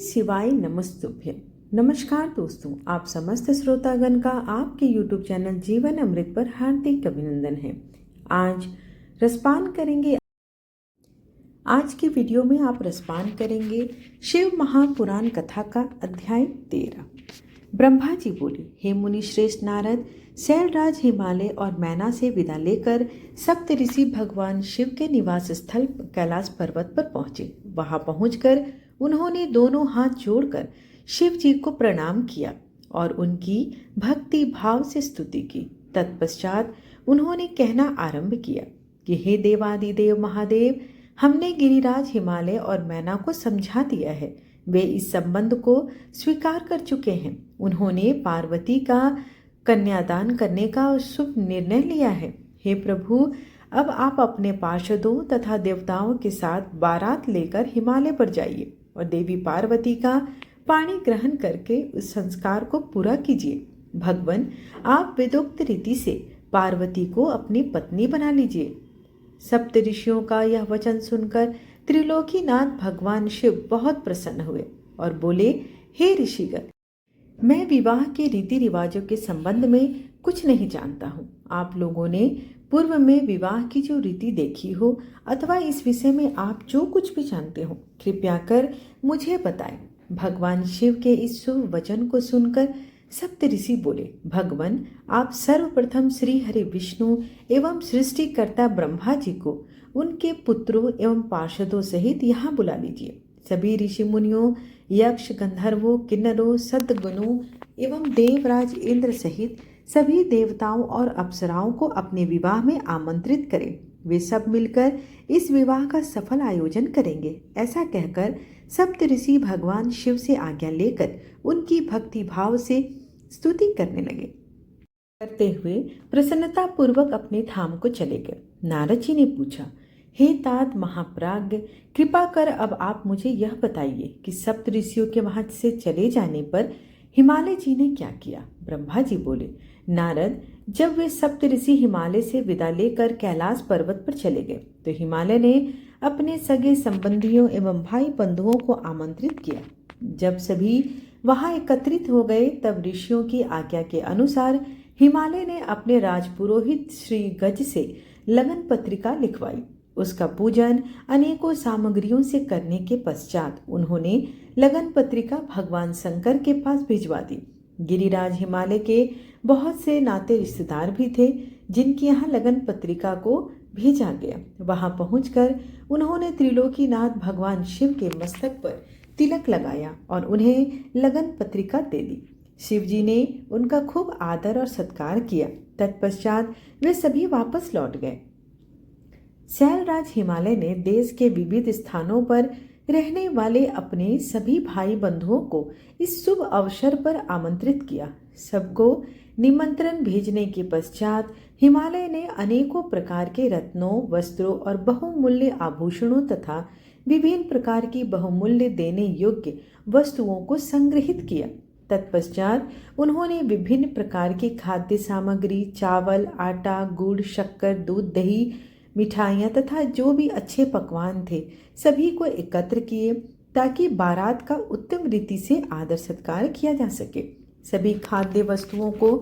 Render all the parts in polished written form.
शिवाय नमस्तुभ्यं। नमस्कार दोस्तों, आप समस्त श्रोतागण का आपके YouTube चैनल जीवन अमृत पर हार्दिक अभिनंदन है। आज रसपान करेंगे। आज की वीडियो में आप रसपान करेंगे शिव महापुराण कथा का अध्याय 13। ब्रह्मा जी बोले, हे मुनि श्रेष्ठ नारद, शैलराज हिमालय और मैना से विदा लेकर सप्त ऋषि भगवान शिव के निवास स्थल कैलाश पर्वत पर पहुंचे। वहां पहुंचकर उन्होंने दोनों हाथ जोड़कर शिव जी को प्रणाम किया और उनकी भक्ति भाव से स्तुति की। तत्पश्चात उन्होंने कहना आरंभ किया कि हे देवादिदेव महादेव, हमने गिरिराज हिमालय और मैना को समझा दिया है। वे इस संबंध को स्वीकार कर चुके हैं। उन्होंने पार्वती का कन्यादान करने का शुभ निर्णय लिया है। हे प्रभु, अब आप अपने पार्षदों तथा देवताओं के साथ बारात लेकर हिमालय पर जाइए और देवी पार्वती का पाणी ग्रहण करके उस संस्कार को पूरा कीजिए। भगवान, आप वेदोक्त रीति से पार्वती को अपनी पत्नी बना लीजिए। सप्त ऋषियों का यह वचन सुनकर त्रिलोकीनाथ भगवान शिव बहुत प्रसन्न हुए और बोले, हे ऋषिगण, मैं विवाह के रीति रिवाजों के संबंध में कुछ नहीं जानता हूँ। आप लोगों ने पूर्व में विवाह की जो रीति देखी हो अथवा इस विषय में आप जो कुछ भी जानते हो, कृपया कर मुझे बताएं। भगवान शिव के इस शुभ वचन को सुनकर सप्त ऋषि बोले, भगवान, आप सर्वप्रथम श्री हरि विष्णु एवं सृष्टिकर्ता ब्रह्मा जी को उनके पुत्रों एवं पार्षदों सहित यहाँ बुला लीजिए। सभी ऋषि मुनियों, यक्ष, गंधर्वों, किन्नरों, सद्गुणों एवं देवराज इंद्र सहित सभी देवताओं और अप्सराओं को अपने विवाह में आमंत्रित करें। वे सब मिलकर इस विवाह का सफल आयोजन करेंगे। ऐसा कहकर सप्त ऋषि भगवान शिव से आज्ञा लेकर उनकी भक्ति भाव से स्तुति करने लगे। करते हुए प्रसन्नता पूर्वक अपने धाम को चले गए। नारद जी ने पूछा, हे तात महाप्राज्ञ, कृपा कर अब आप मुझे यह बताइए कि सप्त ऋषियों के वहां से चले जाने पर हिमालय जी ने क्या किया। ब्रह्मा जी बोले, नारद, जब वे सप्त ऋषि हिमालय से विदा लेकर कैलाश पर्वत पर चले गए तो हिमालय ने अपने सगे संबंधियों एवं भाई बंधुओं को आमंत्रित किया। जब सभी वहां एकत्रित हो गए तब ऋषियों की आज्ञा के अनुसार हिमालय ने अपने राजपुरोहित श्री गज से लगन पत्रिका लिखवाई। उसका पूजन अनेकों सामग्रियों से करने के पश्चात उन्होंने लगन पत्रिका भगवान शंकर के पास भिजवा दी। गिरिराज हिमालय के बहुत से नाते रिश्तेदार भी थे जिनके यहाँ लगन पत्रिका को भेजा गया। वहां पहुंचकर उन्होंने त्रिलोकीनाथ भगवान शिव के मस्तक पर तिलक लगाया और उन्हें लगन पत्रिका दे दी। शिव जी ने उनका खूब आदर और सत्कार किया। तत्पश्चात वे सभी वापस लौट गए। शैलराज हिमालय ने देश के विविध स्थानों पर रहने वाले अपने सभी भाई बंधुओं को इस शुभ अवसर पर आमंत्रित किया। सबको निमंत्रण भेजने के पश्चात हिमालय ने अनेकों प्रकार के रत्नों, वस्त्रों और बहुमूल्य आभूषणों तथा विभिन्न प्रकार की बहुमूल्य देने योग्य वस्तुओं को संग्रहित किया। तत्पश्चात उन्होंने विभिन्न प्रकार की खाद्य सामग्री, चावल, आटा, गुड़, शक्कर, दूध, दही, मिठाइयाँ तथा जो भी अच्छे पकवान थे सभी को एकत्र किए ताकि बारात का उत्तम रीति से आदर सत्कार किया जा सके। सभी खाद्य वस्तुओं को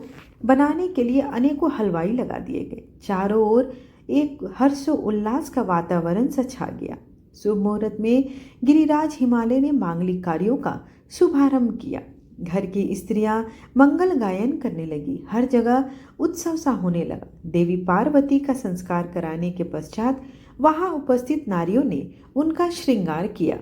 बनाने के लिए अनेकों हलवाई लगा दिए गए। चारों ओर एक हर्ष उल्लास का वातावरण सा छा गया। शुभ मुहूर्त में गिरिराज हिमालय ने मांगलिक कार्यों का शुभारंभ किया। घर की स्त्रियां मंगल गायन करने लगी। हर जगह उत्सव सा होने लगा। देवी पार्वती का संस्कार कराने के पश्चात वहां उपस्थित नारियों ने उनका श्रृंगार किया।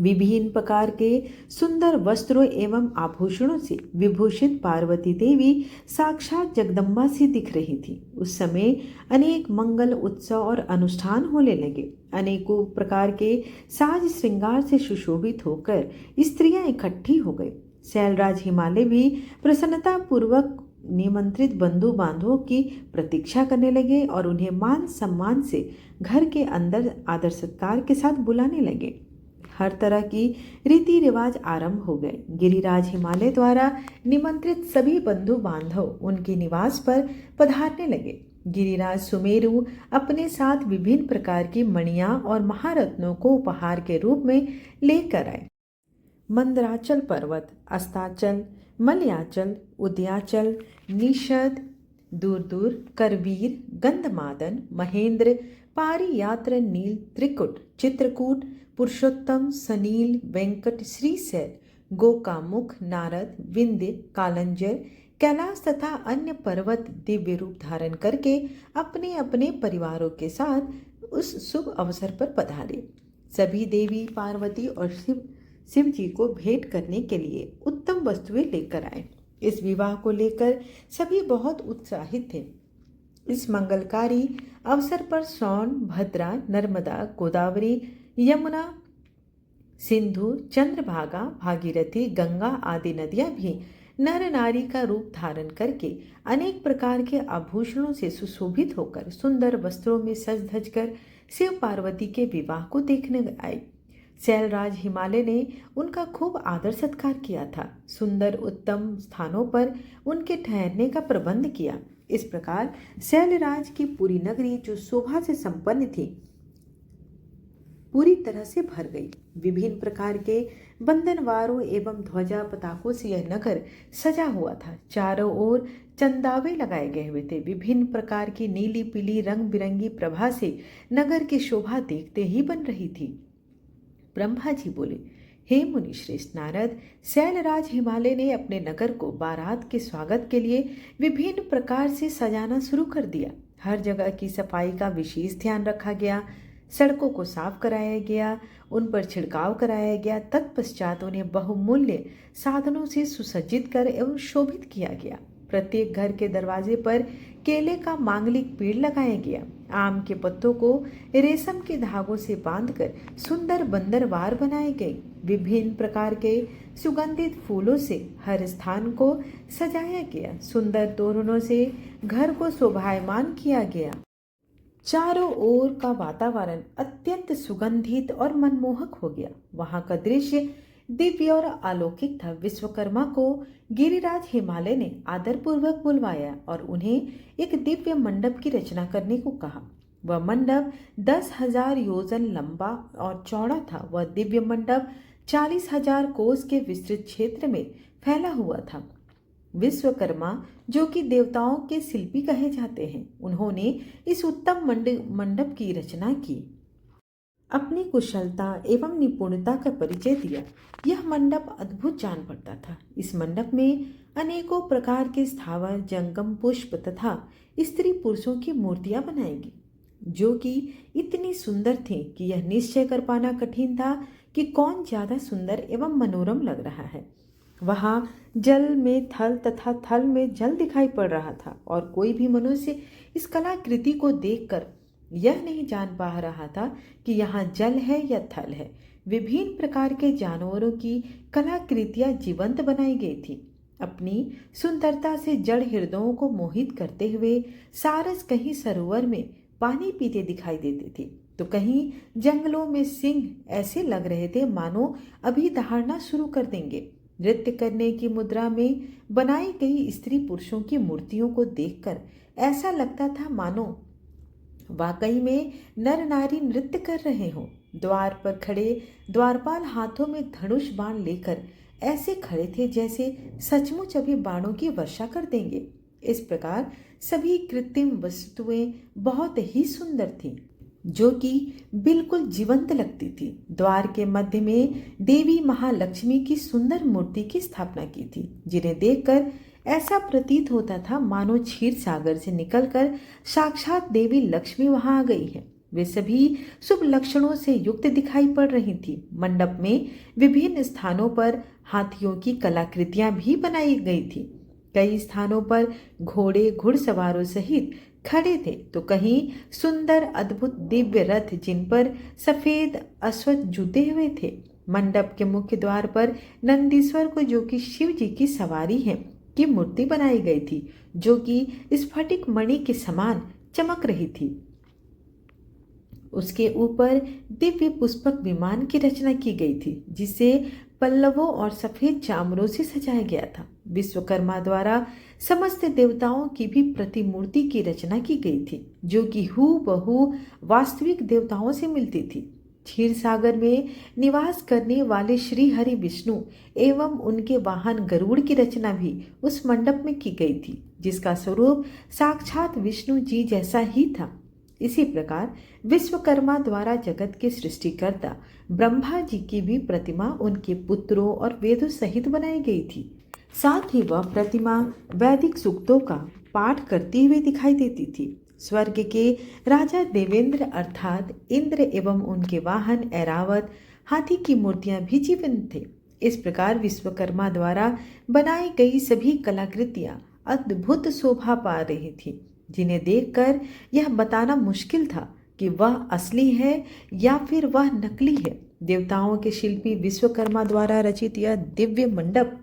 विभिन्न प्रकार के सुंदर वस्त्रों एवं आभूषणों से विभूषित पार्वती देवी साक्षात जगदम्बा सी दिख रही थी। उस समय अनेक मंगल उत्सव और अनुष्ठान होने लगे। अनेकों प्रकार के साज श्रृंगार से सुशोभित होकर स्त्रियां इकट्ठी हो गई। शैलराज हिमालय भी प्रसन्नता पूर्वक निमंत्रित बंधु बांधवों की प्रतीक्षा करने लगे और उन्हें मान सम्मान से घर के अंदर आदर सत्कार के साथ बुलाने लगे। हर तरह की रीति रिवाज आरंभ हो गए। गिरिराज हिमालय द्वारा निमंत्रित सभी बंधु बांधव उनके निवास पर पधारने लगे। गिरिराज सुमेरु अपने साथ विभिन्न प्रकार की मणियां और महारत्नों को उपहार के रूप में लेकर आए। मंदराचल पर्वत, अस्ताचल, मलयाचल, उदयाचल, निषद, दूर दूर, करवीर, गंधमादन, महेंद्र, पारियात्र, नील, त्रिकुट, चित्रकूट, पुरुषोत्तम, सनील, वेंकट, श्रीशैल, गोकामुख, नारद, विंध्य, कालंजर, कैलाश तथा अन्य पर्वत दिव्य रूप धारण करके अपने अपने परिवारों के साथ उस शुभ अवसर पर पधारे। सभी देवी पार्वती और शिव जी को भेंट करने के लिए उत्तम वस्तुएं लेकर आए। इस विवाह को लेकर सभी बहुत उत्साहित थे। इस मंगलकारी अवसर पर सोन, भद्रा, नर्मदा, गोदावरी, यमुना, सिंधु, चंद्रभागा, भागीरथी, गंगा आदि नदियां भी नर नारी का रूप धारण करके अनेक प्रकार के आभूषणों से सुशोभित होकर सुंदर वस्त्रों में सज धज कर शिव पार्वती के विवाह को देखने आए। शैलराज हिमालय ने उनका खूब आदर सत्कार किया था। सुंदर उत्तम स्थानों पर उनके ठहरने का प्रबंध किया। इस प्रकार शैलराज की पूरी नगरी जो शोभा से संपन्न थी पूरी तरह से भर गई। विभिन्न प्रकार के बंधनवारों एवं ध्वजा पताकों से यह नगर सजा हुआ था। चारों ओर चंदावे लगाए गए हुए थे। विभिन्न प्रकार की नीली पीली रंग बिरंगी प्रभा से नगर की शोभा देखते ही बन रही थी। ब्रह्मा जी बोले, हे मुनि श्रेष्ठ नारद, शैलराज हिमालय ने अपने नगर को बारात के स्वागत के लिए विभिन्न प्रकार से सजाना शुरू कर दिया। हर जगह की सफाई का विशेष ध्यान रखा गया। सड़कों को साफ कराया गया, उन पर छिड़काव कराया गया। तत्पश्चात उन्हें बहुमूल्य साधनों से सुसज्जित कर एवं शोभित किया गया। प्रत्येक घर के दरवाजे पर केले का मांगलिक पेड़ लगाया गया। आम के पत्तों को रेशम के धागों से बांधकर सुंदर बंदरवार बनाए गए। विभिन्न प्रकार के सुगंधित फूलों से हर स्थान को सजाया गया। सुंदर तोरणों से घर को शोभायमान किया गया। चारों ओर का वातावरण अत्यंत सुगंधित और मनमोहक हो गया। वहां का दृश्य दिव्य और अलौकिक था। विश्वकर्मा को गिरिराज हिमालय ने आदरपूर्वक बुलवाया और उन्हें एक दिव्य मंडप की रचना करने को कहा। वह मंडप 10,000 योजन लंबा और चौड़ा था। वह दिव्य मंडप 40,000 कोस के विस्तृत क्षेत्र में फैला हुआ था। विश्वकर्मा, जो कि देवताओं के शिल्पी कहे जाते हैं, उन्होंने इस उत्तम मंडप की रचना की। अपनी कुशलता एवं निपुणता का परिचय दिया। यह मंडप अद्भुत जान पड़ता था। इस मंडप में अनेकों प्रकार के स्थावर, जंगम, पुष्प तथा स्त्री पुरुषों की मूर्तियां बनाएगी, जो कि इतनी सुंदर थी कि यह निश्चय कर पाना कठिन था कि कौन ज्यादा सुंदर एवं मनोरम लग रहा है। वहां जल में थल तथा थल में जल दिखाई पड़ रहा था और कोई भी मनुष्य इस कलाकृति को देखकर यह नहीं जान पा रहा था कि यहाँ जल है या थल है। विभिन्न प्रकार के जानवरों की कलाकृतियां जीवंत बनाई गई थी। अपनी सुंदरता से जड़ हृदयों को मोहित करते हुए सारस कहीं सरोवर में पानी पीते दिखाई देते थे, तो कहीं जंगलों में सिंह ऐसे लग रहे थे मानो अभी दहाड़ना शुरू कर देंगे। नृत्य करने की मुद्रा में बनाई गई स्त्री पुरुषों की मूर्तियों को देखकर ऐसा लगता था मानो वाकई में नर नारी नृत्य कर रहे हों। द्वार पर खड़े द्वारपाल हाथों में धनुष बाण लेकर ऐसे खड़े थे जैसे सचमुच अभी बाणों की वर्षा कर देंगे। इस प्रकार सभी कृत्रिम वस्तुएं बहुत ही सुंदर थीं, जो कि बिल्कुल जीवंत लगती थी। द्वार के मध्य में देवी महालक्ष्मी की सुंदर मूर्ति की स्थापना की थी, जिन्हें देखकर ऐसा प्रतीत होता था मानो क्षीर सागर से निकलकर साक्षात देवी लक्ष्मी वहां आ गई है। वे सभी शुभ लक्षणों से युक्त दिखाई पड़ रही थी। मंडप में विभिन्न स्थानों पर हाथियों की कलाकृतियां भी बनाई गई थी। कई स्थानों पर घोड़े घुड़सवारों सहित खड़े थे, तो कहीं सुंदर अद्भुत दिव्य रथ जिन पर सफेद अश्व जुटे हुए थे। मंडप के मुख्य द्वार पर नंदीश्वर को, जो कि शिव जी की सवारी है, की मूर्ति बनाई गई थी, जो कि स्फटिक मणि के समान चमक रही थी। उसके ऊपर दिव्य पुष्पक विमान की रचना की गई थी, जिसे पल्लवों और सफेद चामरों से सजाया गया था। विश्वकर्मा द्वारा समस्त देवताओं की भी प्रतिमूर्ति की रचना की गई थी, जो कि हूबहू वास्तविक देवताओं से मिलती थी। क्षीर सागर में निवास करने वाले श्री हरि विष्णु एवं उनके वाहन गरुड़ की रचना भी उस मंडप में की गई थी, जिसका स्वरूप साक्षात विष्णु जी जैसा ही था। इसी प्रकार विश्वकर्मा द्वारा जगत के सृष्टिकर्ता ब्रह्मा जी की भी प्रतिमा उनके पुत्रों और वेदों सहित बनाई गई थी। साथ ही वह प्रतिमा वैदिक सूक्तों का पाठ करती हुई दिखाई देती थी। स्वर्ग के राजा देवेंद्र अर्थात इंद्र एवं उनके वाहन ऐरावत हाथी की मूर्तियां भी जीवंत थे। इस प्रकार विश्वकर्मा द्वारा बनाई गई सभी कलाकृतियां अद्भुत शोभा पा रही थी, जिन्हें देखकर यह बताना मुश्किल था कि वह असली है या फिर वह नकली है। देवताओं के शिल्पी विश्वकर्मा द्वारा रचित यह दिव्य मंडप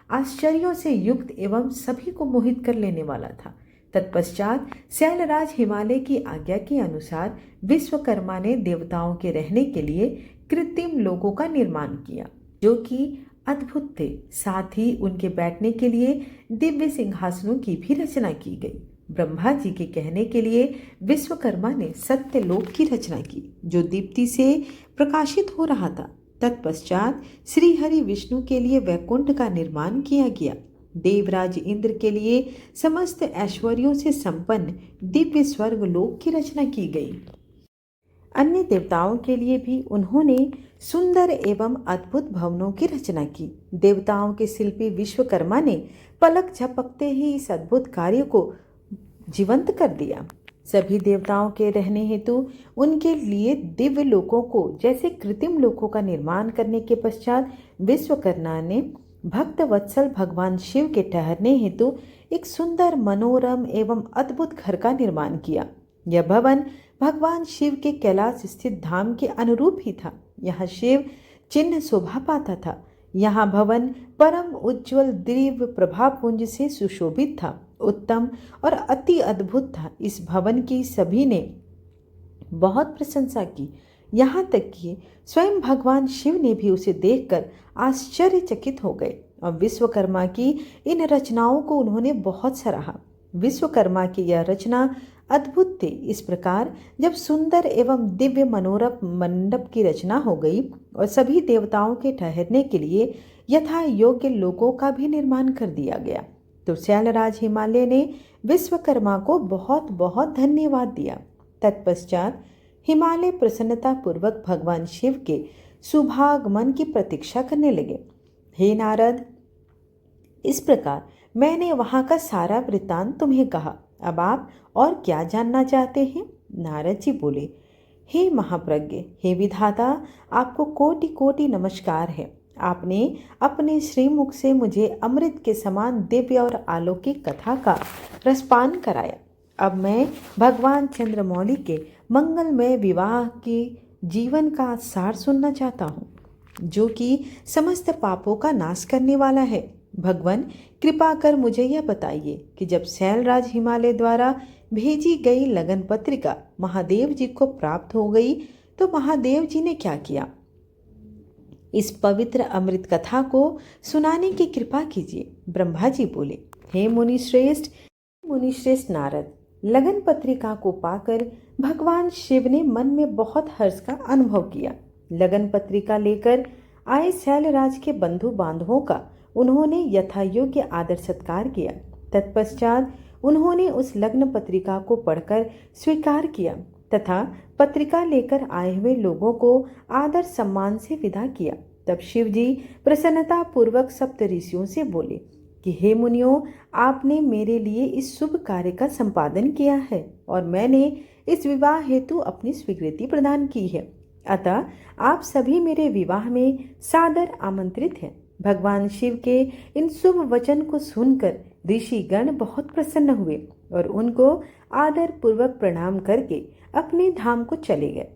आश्चर्यों से युक्त एवं सभी को मोहित कर लेने वाला था। तत्पश्चात शैलराज हिमालय की आज्ञा के अनुसार विश्वकर्मा ने देवताओं के रहने के लिए कृत्रिम लोकों का निर्माण किया, जो कि अद्भुत थे। साथ ही उनके बैठने के लिए दिव्य सिंहासनों की भी रचना की गई। ब्रह्मा जी के कहने के लिए विश्वकर्मा ने सत्यलोक की रचना की, जो दीप्ति से प्रकाशित हो रहा था। तत्पश्चात श्री हरि विष्णु के लिए वैकुंठ का निर्माण किया गया। देवराज इंद्र के लिए समस्त ऐश्वर्यों से संपन्न दिव्य स्वर्ग लोक की रचना की गई। अन्य देवताओं के लिए भी उन्होंने सुंदर एवं अद्भुत भवनों की रचना की। देवताओं के शिल्पी विश्वकर्मा ने पलक झपकते ही इस अद्भुत कार्य को जीवंत कर दिया। सभी देवताओं के रहने हेतु उनके लिए दिव्य लोकों को जैसे कृत्रिम लोकों का निर्माण करने के पश्चात विश्वकर्मा ने भक्त वत्सल भगवान शिव के ठहरने हेतु एक सुंदर मनोरम एवं अद्भुत घर का निर्माण किया। यह भवन भगवान शिव के कैलाश स्थित धाम के अनुरूप ही था। यहाँ शिव चिन्ह शोभा पाता था। यहाँ भवन परम उज्ज्वल दिव्य प्रभापुंज से सुशोभित था, उत्तम और अति अद्भुत था। इस भवन की सभी ने बहुत प्रशंसा की, यहाँ तक कि स्वयं भगवान शिव ने भी उसे देखकर आश्चर्यचकित हो गए और विश्वकर्मा की इन रचनाओं को उन्होंने बहुत सराहा। विश्वकर्मा की यह रचना अद्भुत थी। इस प्रकार जब सुंदर एवं दिव्य मनोरम मंडप की रचना हो गई और सभी देवताओं के ठहरने के लिए यथा योग्य लोकों का भी निर्माण कर दिया गया, तो शैलराज हिमालय ने विश्वकर्मा को बहुत बहुत धन्यवाद दिया। तत्पश्चात हिमालय प्रसन्नता पूर्वक भगवान शिव के शुभागमन की प्रतीक्षा करने लगे। हे नारद, इस प्रकार मैंने वहां का सारा वृत्तांत तुम्हें कहा। अब आप और क्या जानना चाहते हैं? नारद जी बोले, हे महाप्रज्ञ, हे विधाता, आपको कोटि कोटि नमस्कार है। आपने अपने श्रीमुख से मुझे अमृत के समान दिव्य और अलौकिक कथा का रसपान कराया। अब मैं भगवान चंद्रमौली के मंगलमय विवाह के जीवन का सार सुनना चाहता हूँ, जो कि समस्त पापों का नाश करने वाला है। भगवान, कृपा कर मुझे यह बताइए कि जब शैलराज हिमालय द्वारा भेजी गई लगन पत्रिका महादेव जी को प्राप्त हो गई, तो महादेव जी ने क्या किया? इस पवित्र अमृत कथा को सुनाने की कृपा कीजिए। ब्रह्मा जी बोले, हे मुनिश्रेष्ठ नारद, लगन पत्रिका को पाकर भगवान शिव ने मन में बहुत हर्ष का अनुभव किया। लगन पत्रिका लेकर आए शैलराज के बंधु बांधवों का उन्होंने यथायोग्य आदर सत्कार किया। तत्पश्चात उन्होंने उस लग्न पत्रिका को पढ़कर स्वीकार किया तथा पत्रिका लेकर आए हुए लोगों को आदर सम्मान से विदा किया। तब शिव जी प्रसन्नता पूर्वक सप्त ऋषियों से बोले कि हे मुनियों, आपने मेरे लिए इस शुभ कार्य का संपादन किया है और मैंने इस विवाह हेतु अपनी स्वीकृति प्रदान की है। अतः आप सभी मेरे विवाह में सादर आमंत्रित हैं। भगवान शिव के इन शुभ वचन को सुनकर ऋषिगण बहुत प्रसन्न हुए और उनको आदर पूर्वक प्रणाम करके अपने धाम को चले गए।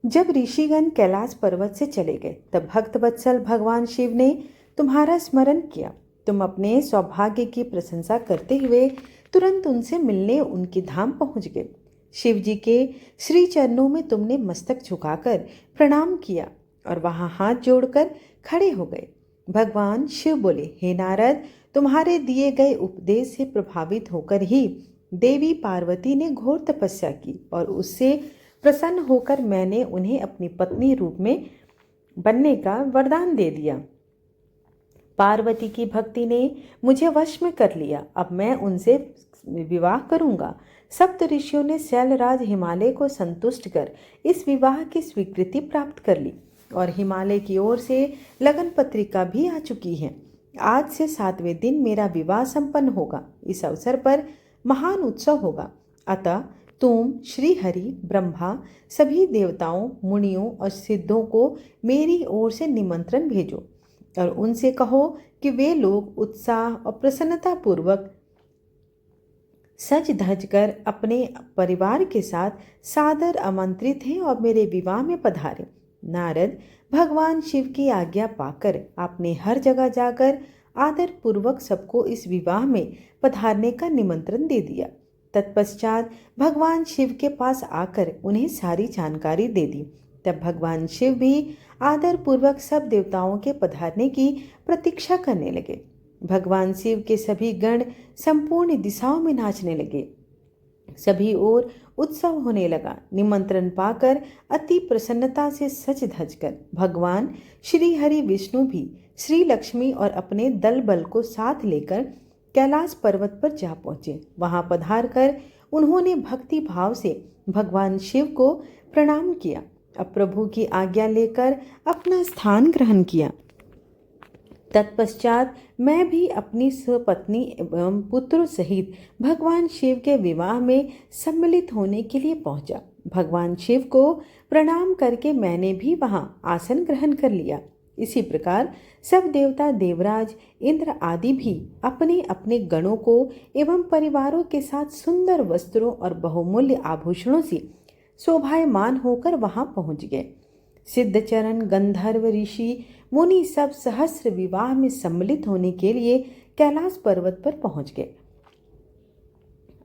जब ऋषिगण कैलाश पर्वत से चले गए, तब भक्त वत्सल भगवान शिव ने तुम्हारा स्मरण किया। तुम अपने सौभाग्य की प्रशंसा करते हुए तुरंत उनसे मिलने उनके धाम पहुंच गए। शिव जी के श्री चरणों में तुमने मस्तक झुकाकर प्रणाम किया और वहां हाथ जोड़कर खड़े हो गए। भगवान शिव बोले, हे नारद, तुम्हारे दिए गए उपदेश से प्रभावित होकर ही देवी पार्वती ने घोर तपस्या की और उससे प्रसन्न होकर मैंने उन्हें अपनी पत्नी रूप में बनने का वरदान दे दिया। पार्वती की भक्ति ने मुझे वश में कर लिया। अब मैं उनसे विवाह करूंगा। सप्त ऋषियों ने शैलराज हिमालय को संतुष्ट कर इस विवाह की स्वीकृति प्राप्त कर ली और हिमालय की ओर से लगन पत्रिका भी आ चुकी है। आज से 7वें दिन मेरा विवाह संपन्न होगा। इस अवसर पर महान उत्सव होगा। अतः तुम श्री हरि, ब्रह्मा, सभी देवताओं, मुनियों और सिद्धों को मेरी ओर से निमंत्रण भेजो और उनसे कहो कि वे लोग उत्साह और प्रसन्नता पूर्वक सज धज कर अपने परिवार के साथ सादर आमंत्रित हैं और मेरे विवाह में पधारे। नारद भगवान शिव की आज्ञा पाकर आपने हर जगह जाकर आदर पूर्वक सबको इस विवाह में पधारने का निमंत्रण दे दिया। तत्पश्चात भगवान शिव के पास आकर उन्हें सारी जानकारी दे दी। तब भगवान शिव भी आदर पूर्वक सब देवताओं के पधारने की प्रतीक्षा करने लगे। भगवान शिव के सभी गण संपूर्ण दिशाओं में नाचने लगे। सभी ओर उत्सव होने लगा। निमंत्रण पाकर अति प्रसन्नता से सज धज कर भगवान श्री हरि विष्णु भी श्री लक्ष्मी और अपने दल बल को साथ लेकर कैलाश पर्वत पर जा पहुंचे। वहां पधार कर उन्होंने भक्ति भाव से भगवान शिव को प्रणाम किया। अब प्रभु की आज्ञा लेकर अपना स्थान ग्रहण किया। तत्पश्चात मैं भी अपनी स्वपत्नी एवं पुत्र सहित भगवान शिव के विवाह में सम्मिलित होने के लिए पहुंचा। भगवान शिव को प्रणाम करके मैंने भी वहां आसन ग्रहण कर लिया। इसी प्रकार सब देवता, देवराज, इंद्र आदि भी अपने अपने गणों को एवं परिवारों के साथ सुंदर वस्त्रों और बहुमूल्य आभूषणों से शोभायमान होकर वहां पहुंच गए। सिद्धचरण, गंधर्व, ऋषि, मुनि सब सहस्र विवाह में सम्मिलित होने के लिए कैलाश पर्वत पर पहुंच गए।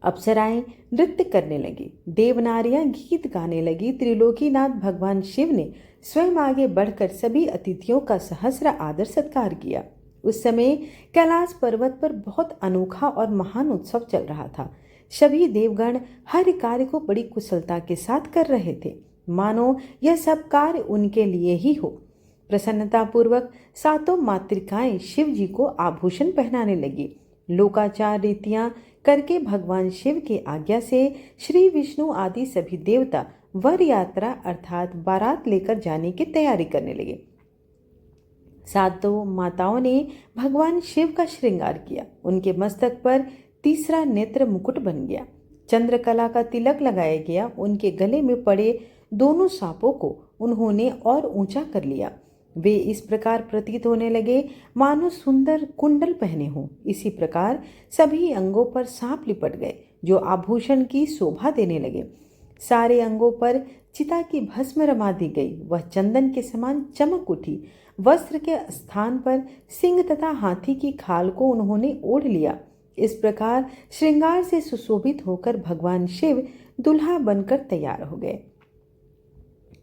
अप्सराएं नृत्य करने लगी, देवनारियां गीत गाने लगी। त्रिलोकीनाथ भगवान शिव ने स्वयं आगे बढ़कर सभी अतिथियों का सहस्र आदर सत्कार किया। उस समय कैलाश पर्वत पर बहुत अनोखा और महान उत्सव चल रहा था। सभी देवगण हर कार्य को बड़ी कुशलता के साथ कर रहे थे, मानो यह सब कार्य उनके लिए ही हो। प्रसन्नता पूर्वक सातों मातृकाएं शिव जी को आभूषण पहनाने लगी। लोकाचार रीतियां करके भगवान शिव की आज्ञा से श्री विष्णु आदि सभी देवता वर यात्रा अर्थात बारात लेकर जाने की तैयारी करने लगे। सातों माताओं ने भगवान शिव का श्रृंगार किया। उनके मस्तक पर तीसरा नेत्र मुकुट बन गया। चंद्रकला का तिलक लगाया गया। उनके गले में पड़े दोनों सांपों को उन्होंने और ऊंचा कर लिया। वे इस प्रकार प्रतीत होने लगे मानो सुंदर कुंडल पहने हों। इसी प्रकार सभी अंगों पर सांप लिपट गए जो आभूषण की शोभा देने लगे। सारे अंगों पर चिता की भस्म रमा दी गई, वह चंदन के समान चमक उठी। वस्त्र के स्थान पर सिंह तथा हाथी की खाल को उन्होंने ओढ़ लिया। इस प्रकार श्रृंगार से सुशोभित होकर भगवान शिव दुल्हा बनकर तैयार हो गए।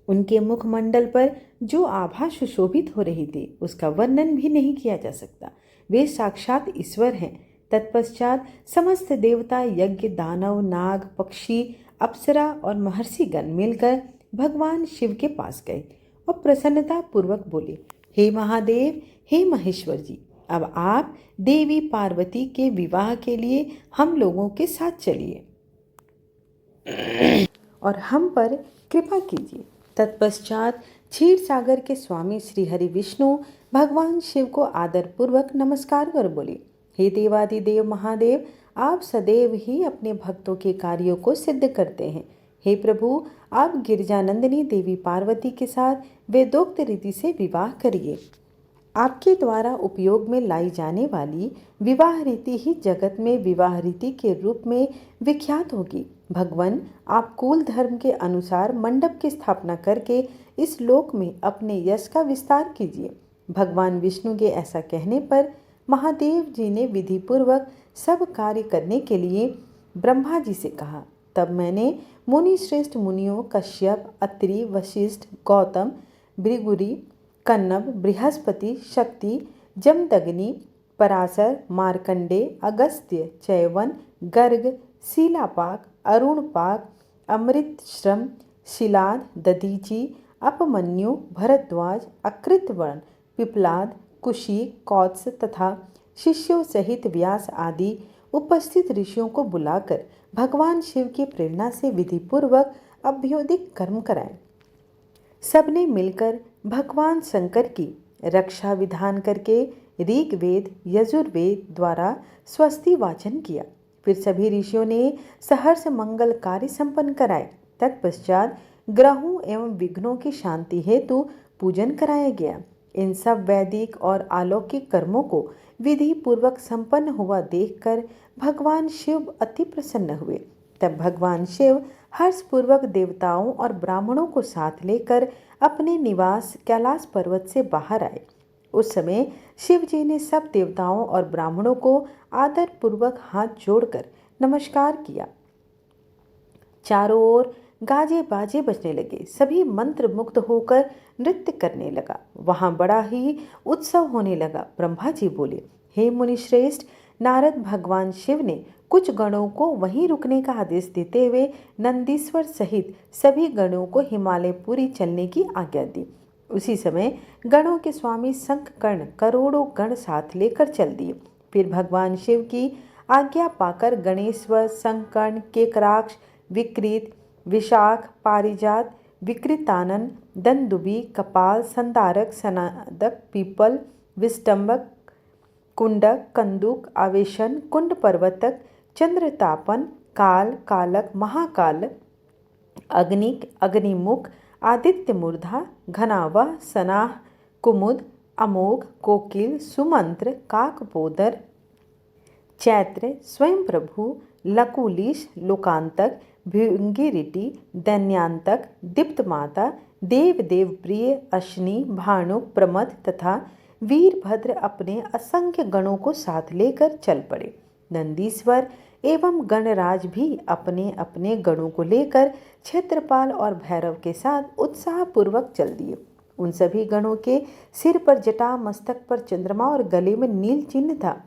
उनके मुखमंडल पर जो आभा सुशोभित हो रही थी उसका वर्णन भी नहीं किया जा सकता। वे साक्षात ईश्वर हैं। तत्पश्चात समस्त देवता, यज्ञ, दानव, नाग, पक्षी, अप्सरा और महर्षिगण मिलकर भगवान शिव के पास गए और प्रसन्नता पूर्वक बोले, हे महादेव, हे महेश्वर जी, अब आप देवी पार्वती के विवाह के लिए हम लोगों के साथ चलिए और हम पर कृपा कीजिए। तत्पश्चात क्षीर सागर के स्वामी श्री हरि विष्णु भगवान शिव को आदर पूर्वक नमस्कार कर बोले, हे देवादिदेव महादेव, आप सदैव ही अपने भक्तों के कार्यों को सिद्ध करते हैं। हे प्रभु, आप गिरजानंदिनी देवी पार्वती के साथ वेदोक्त रीति से विवाह करिए। आपके द्वारा उपयोग में लाई जाने वाली विवाह रीति ही जगत में विवाह रीति के रूप में विख्यात होगी। भगवान, आप कुल धर्म के अनुसार मंडप की स्थापना करके इस लोक में अपने यश का विस्तार कीजिए। भगवान विष्णु के ऐसा कहने पर महादेव जी ने विधि पूर्वक सब कार्य करने के लिए ब्रह्मा जी से कहा। तब मैंने मुनि श्रेष्ठ मुनियों कश्यप, अत्रि, वशिष्ठ, गौतम, भृगुरी, कन्नब, बृहस्पति, शक्ति, जमदग्नि, पराशर, मार्कंडे, अगस्त्य, चैवन, गर्ग, शीलापाक, अरुणपाक, अमृतश्रम, शिलाद, दधीची, अपमन्यु, भरद्वाज, अकृतवर्ण, पिपलाद, कुशी, कौत्स तथा शिष्यों सहित व्यास आदि उपस्थित ऋषियों को बुलाकर भगवान शिव की प्रेरणा से विधिपूर्वक अभ्योदिक कर्म कराए। सबने मिलकर भगवान शंकर की रक्षा विधान करके ऋग्वेद यजुर्वेद द्वारा स्वस्ति वाचन किया। फिर सभी ऋषियों ने सहर्ष मंगल कार्य संपन्न कराए। तत्पश्चात ग्रहों एवं विघ्नों की शांति हेतु पूजन कराया गया। इन सब वैदिक और अलौकिक कर्मों को विधि पूर्वक संपन्न हुआ देखकर भगवान शिव अति प्रसन्न हुए। तब भगवान शिव हर्षपूर्वक देवताओं और ब्राह्मणों को साथ लेकर अपने निवास कैलाश पर्वत से बाहर आए। उस समय शिव जी ने सब देवताओं और ब्राह्मणों को आदर पूर्वक हाथ जोड़कर नमस्कार किया। चारों ओर गाजे बाजे बजने लगे। सभी मंत्र मुग्ध होकर नृत्य करने लगा। वहां बड़ा ही उत्सव होने लगा। ब्रह्मा जी बोले, हे मुनि श्रेष्ठ, नारद भगवान शिव ने कुछ गणों को वहीं रुकने का आदेश देते हुए नंदीश्वर सहित सभी गणों को हिमालयपुरी चलने की आज्ञा दी। उसी समय गणों के स्वामी शंखकर्ण करोड़ों गण साथ लेकर चल दिए। फिर भगवान शिव की आज्ञा पाकर गणेश्वर, शंखकर्ण, केकराक्ष, विकृत, विशाख, पारिजात, विकृतानन, दंदुबी, कपाल, संदारक, सनादक, पीपल, विष्टंबक, कुंडक, कंदुक, आवेशन, कुंड पर्वतक, चंद्रतापन, काल, कालक, महाकाल, अग्निक, अग्निमुख, आदित्य मूर्धा, घनावा, सनाह, कुमुद, अमोघ, कोकिल, सुमंत्र, काकपोदर, चैत्र, स्वयं प्रभु, लकुलीश, लोकांतक, भृंगिरिटी, दैन्यांतक, दीप्तमाता, देव प्रिय, अश्नि, भाणुक, प्रमथ तथा वीरभद्र अपने असंख्य गणों को साथ लेकर चल पड़े। नंदीश्वर एवं गणराज भी अपने अपने गणों को लेकर क्षेत्रपाल और भैरव के साथ उत्साहपूर्वक चल दिए। उन सभी गणों के सिर पर जटा, मस्तक पर चंद्रमा और गले में नील चिन्ह था।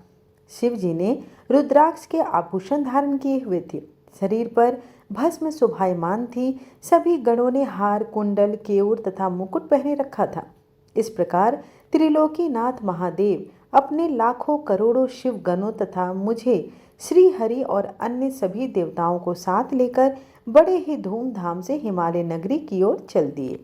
शिव जी ने रुद्राक्ष के आभूषण धारण किए हुए थे। शरीर पर भस्म शोभायमान थी। सभी गणों ने हार, कुंडल, केयूर तथा मुकुट पहने रखा था। इस प्रकार त्रिलोकीनाथ महादेव अपने लाखों करोड़ों शिव गणों तथा मुझे श्री हरि और अन्य सभी देवताओं को साथ लेकर बड़े ही धूमधाम से हिमालय नगरी की ओर चल दिए।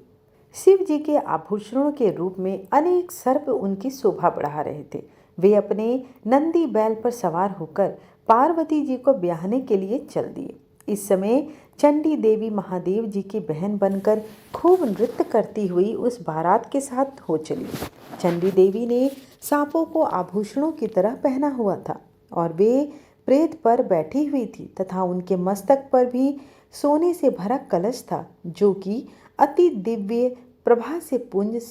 शिव जी के आभूषणों के रूप में अनेक सर्प उनकी शोभा बढ़ा रहे थे। वे अपने नंदी बैल पर सवार होकर पार्वती जी को ब्याहने के लिए चल दिए। इस समय चंडी देवी महादेव जी की बहन बनकर खूब नृत्य करती हुई उस बारात के साथ हो चली। चंडी देवी ने सांपों को आभूषणों की तरह पहना हुआ था और वे प्रेत पर बैठी हुई थी तथा उनके मस्तक पर भी सोने से भरा कलश था, जो कि अति दिव्य प्रभा से पुंज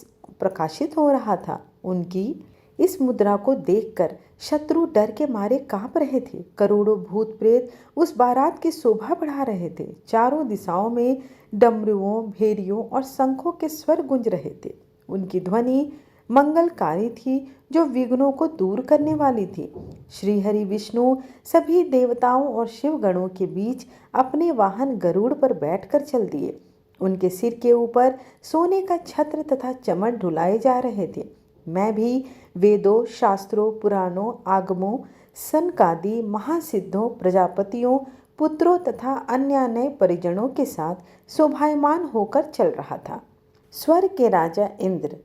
प्रकाशित हो रहा था। उनकी इस मुद्रा को देखकर शत्रु डर के मारे कांप रहे थे। करोड़ों भूत प्रेत उस बारात की शोभा बढ़ा रहे थे। चारों दिशाओं में डमरुओं, भेरियों और शंखों के स्वर गूंज रहे थे। उनकी ध्वनि मंगलकारी थी, जो विघ्नों को दूर करने वाली थी। श्री हरि विष्णु सभी देवताओं और शिवगणों के बीच अपने वाहन गरुड़ पर बैठकर चल दिए। उनके सिर के ऊपर सोने का छत्र तथा चमड़ ढुलाए जा रहे थे। मैं भी वेदों, शास्त्रों, पुराणों, आगमों, सनकादि महासिद्धों, प्रजापतियों, पुत्रों तथा अन्य परिजनों के साथ शोभायमान होकर चल रहा था। स्वर्ग के राजा इंद्र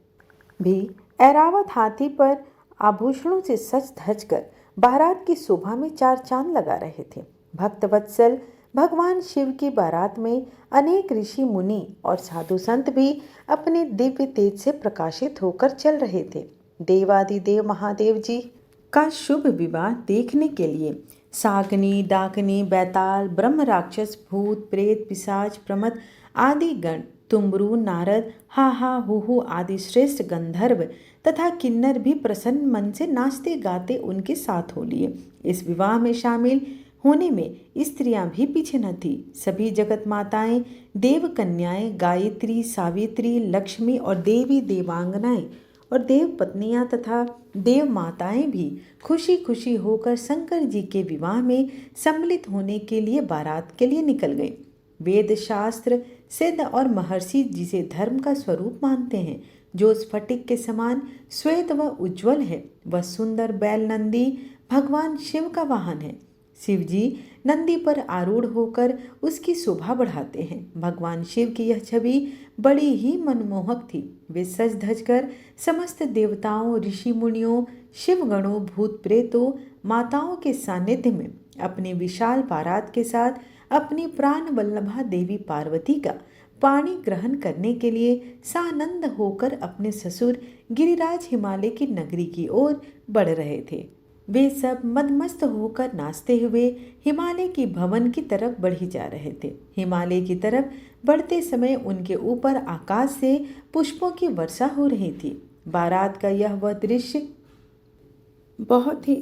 भी ऐरावत हाथी पर आभूषणों से सज धज कर बारात की शोभा में चार चांद लगा रहे थे। भक्तवत्सल भगवान शिव की बारात में अनेक ऋषि मुनि और साधु संत भी अपने दिव्य तेज से प्रकाशित होकर चल रहे थे। देवादिदेव महादेव जी का शुभ विवाह देखने के लिए सागनी, डाकनी, बैताल, ब्रह्म, राक्षस, भूत, प्रेत, पिशाच, प्रमथ आदि गण, तुम्बरू, नारद, हा हु आदि श्रेष्ठ गंधर्व तथा किन्नर भी प्रसन्न मन से नाचते गाते उनके साथ हो लिए। इस विवाह में शामिल होने में स्त्रियां भी पीछे न थी। सभी जगत माताएं, देव कन्याएं, गायत्री, सावित्री, लक्ष्मी और देवी देवांगनाएं और देव पत्नियां तथा देव माताएं भी खुशी खुशी होकर शंकर जी के विवाह में सम्मिलित होने के लिए बारात के लिए निकल गए। वेद शास्त्र सिद्ध और महर्षि जिसे धर्म का स्वरूप मानते हैं, जो स्फटिक के समान श्वेत व उज्ज्वल है, वह सुंदर बैल नंदी भगवान शिव का वाहन है। शिव जी नंदी पर आरूढ़ होकर उसकी शोभा बढ़ाते हैं। भगवान शिव की यह छवि बड़ी ही मनमोहक थी। वे सज धज कर समस्त देवताओं, ऋषि मुनियों, शिवगणों, भूत प्रेतों, माताओं के सानिध्य में अपनी विशाल बारात के साथ अपनी प्राण वल्लभा देवी पार्वती का पाणी ग्रहण करने के लिए सानंद होकर अपने ससुर गिरिराज हिमालय की नगरी की ओर बढ़ रहे थे। वे सब मदमस्त होकर नाचते हुए हिमालय की भवन की तरफ बढ़ी जा रहे थे। हिमालय की तरफ बढ़ते समय उनके ऊपर आकाश से पुष्पों की वर्षा हो रही थी। बारात का वह दृश्य बहुत ही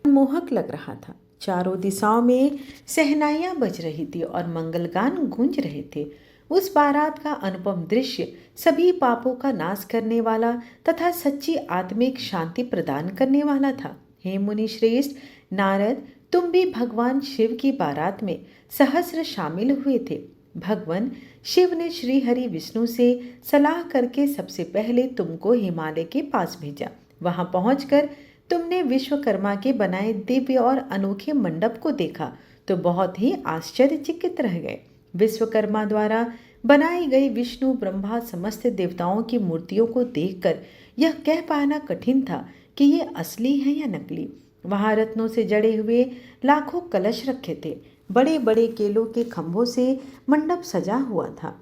मोहक लग रहा था। चारों दिशाओं में शहनाइयां बज रही थी और मंगलगान गूंज रहे थे। उस बारात का अनुपम दृश्य सभी पापों का नाश करने वाला तथा सच्ची आत्मिक शांति प्रदान करने वाला था। हे मुनि श्रेष्ठ नारद, तुम भी भगवान शिव की बारात में सहस्र शामिल हुए थे। भगवान शिव ने श्री हरि विष्णु से सलाह करके सबसे पहले तुमको हिमालय के पास भेजा। वहां पहुंचकर तुमने विश्वकर्मा के बनाए दिव्य और अनोखे मंडप को देखा तो बहुत ही आश्चर्यचकित रह गए। विश्वकर्मा द्वारा बनाई गई विष्णु, ब्रह्मा, समस्त देवताओं की मूर्तियों को देखकर यह कह पाना कठिन था कि ये असली है या नकली। वहां रत्नों से जड़े हुए लाखों कलश रखे थे। बड़े बड़े केलों के खंभों से मंडप सजा हुआ था।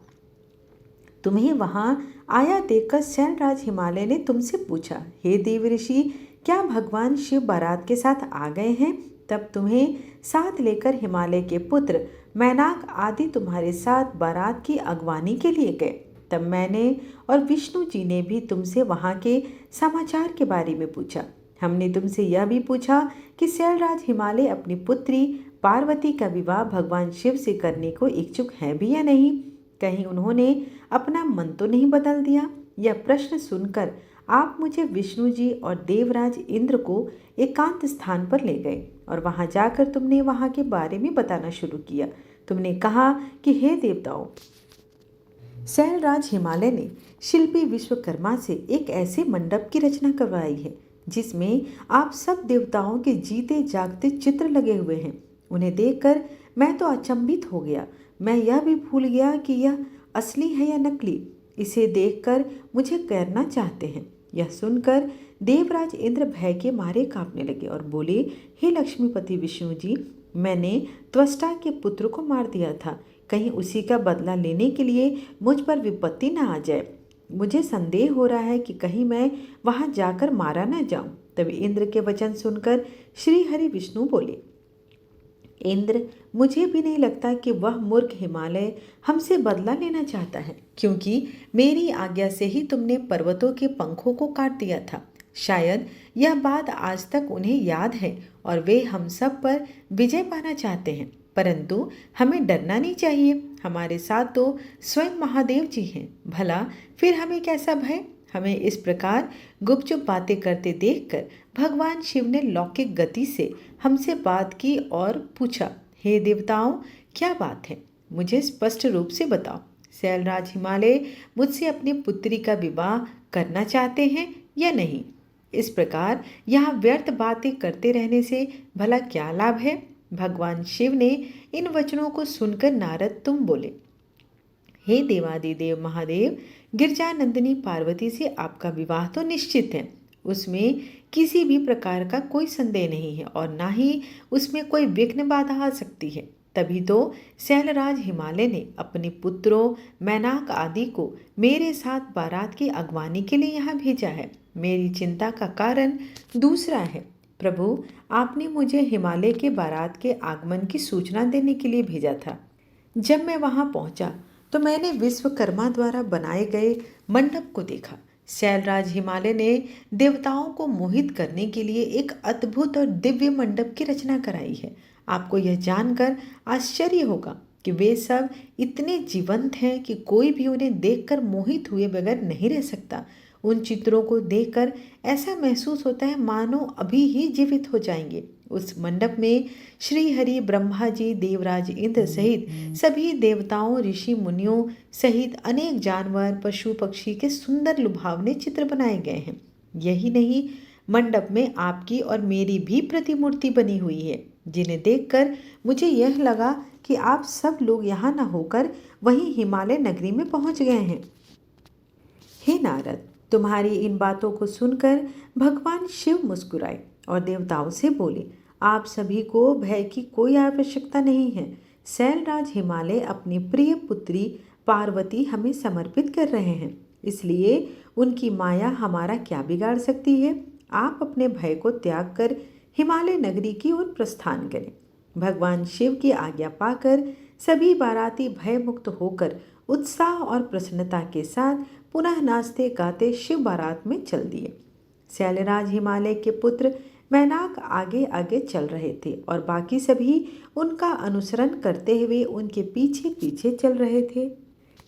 तुम्हें वहां आया देखकर शैलराज हिमालय ने तुमसे पूछा, हे देव ऋषि, क्या भगवान शिव बारात के साथ आ गए हैं? तब तुम्हें साथ लेकर हिमालय के पुत्र मैनाक आदि तुम्हारे साथ बारात की अगवानी के लिए गए। तब मैंने और विष्णु जी ने भी तुमसे वहाँ के समाचार के बारे में पूछा। हमने तुमसे यह भी पूछा कि शैलराज हिमालय अपनी पुत्री पार्वती का विवाह भगवान शिव से करने को इच्छुक हैं भी या नहीं। कहीं उन्होंने अपना मन तो नहीं बदल दिया? यह प्रश्न सुनकर आप मुझे विष्णु जी और देवराज इंद्र को एकांत स्थान पर ले गए और वहां जाकर तुमने वहां के बारे में बताना शुरू किया। तुमने कहा कि हे देवताओं, शैलराज हिमालय ने शिल्पी विश्वकर्मा से एक ऐसे मंडप की रचना करवाई है जिसमें आप सब देवताओं के जीते जागते चित्र लगे हुए हैं। उन्हें देखकर मैं तो अचंभित हो गया। मैं यह भी भूल गया कि यह असली है या नकली। इसे देखकर मुझे करना चाहते हैं। यह सुनकर देवराज इंद्र भय के मारे कांपने लगे और बोले, हे लक्ष्मीपति विष्णु जी, मैंने त्वष्टा के पुत्र को मार दिया था। कहीं उसी का बदला लेने के लिए मुझ पर विपत्ति न आ जाए। मुझे संदेह हो रहा है कि कहीं मैं वहां जाकर मारा न जाऊं। तब इंद्र के वचन सुनकर श्री हरि विष्णु बोले, इंद्र, मुझे भी नहीं लगता कि वह मूर्ख हिमालय हमसे बदला लेना चाहता है, क्योंकि मेरी आज्ञा से ही तुमने पर्वतों के पंखों को काट दिया था। शायद यह बात आज तक उन्हें याद है और वे हम सब पर विजय पाना चाहते हैं। परंतु हमें डरना नहीं चाहिए। हमारे साथ तो स्वयं महादेव जी हैं। भला फिर हमें कैसा भय? हमें इस प्रकार गुपचुप बातें करते देखकर भगवान शिव ने लौकिक गति से हमसे बात की और पूछा, हे देवताओं, क्या बात है? मुझे स्पष्ट रूप से बताओ। शैलराज हिमालय मुझसे अपनी पुत्री का विवाह करना चाहते हैं या नहीं? इस प्रकार यहाँ व्यर्थ बातें करते रहने से भला क्या लाभ है? भगवान शिव ने इन वचनों को सुनकर नारद तुम बोले, हे देवादिदेव महादेव, गिरजानंदिनी पार्वती से आपका विवाह तो निश्चित है। उसमें किसी भी प्रकार का कोई संदेह नहीं है और ना ही उसमें कोई विघ्न बाधा आ सकती है। तभी तो शैलराज हिमालय ने अपने पुत्रों मैनाक आदि को मेरे साथ बारात की अगवानी के लिए यहाँ भेजा है। मेरी चिंता का कारण दूसरा है। प्रभु, आपने मुझे हिमालय के बारात के आगमन की सूचना देने के लिए भेजा था। जब मैं वहाँ पहुँचा तो मैंने विश्वकर्मा द्वारा बनाए गए मंडप को देखा। शैलराज हिमालय ने देवताओं को मोहित करने के लिए एक अद्भुत और दिव्य मंडप की रचना कराई है। आपको यह जानकर आश्चर्य होगा कि वे सब इतने जीवंत हैं कि कोई भी उन्हें देखकर मोहित हुए बगैर नहीं रह सकता। उन चित्रों को देखकर ऐसा महसूस होता है मानो अभी ही जीवित हो जाएंगे। उस मंडप में श्री हरि, ब्रह्मा जी, देवराज इंद्र सहित सभी देवताओं, ऋषि मुनियों सहित अनेक जानवर, पशु पक्षी के सुंदर लुभावने चित्र बनाए गए हैं। यही नहीं, मंडप में आपकी और मेरी भी प्रतिमूर्ति बनी हुई है, जिन्हें देखकर मुझे यह लगा कि आप सब लोग यहाँ न होकर वहीं हिमालय नगरी में पहुँच गए हैं। हे नारद, तुम्हारी इन बातों को सुनकर भगवान शिव मुस्कुराए और देवताओं से बोले, आप सभी को भय की कोई आवश्यकता नहीं है। शैलराज हिमालय अपनी प्रिय पुत्री पार्वती हमें समर्पित कर रहे हैं, इसलिए उनकी माया हमारा क्या बिगाड़ सकती है। आप अपने भय को त्याग कर हिमालय नगरी की ओर प्रस्थान करें। भगवान शिव की आज्ञा पाकर सभी बाराती भय मुक्त होकर उत्साह और प्रसन्नता के साथ पुनः नाचते गाते शिव बारात में चल दिए। शैलराज हिमालय के पुत्र मैनाक आगे आगे चल रहे थे और बाकी सभी उनका अनुसरण करते हुए उनके पीछे पीछे चल रहे थे।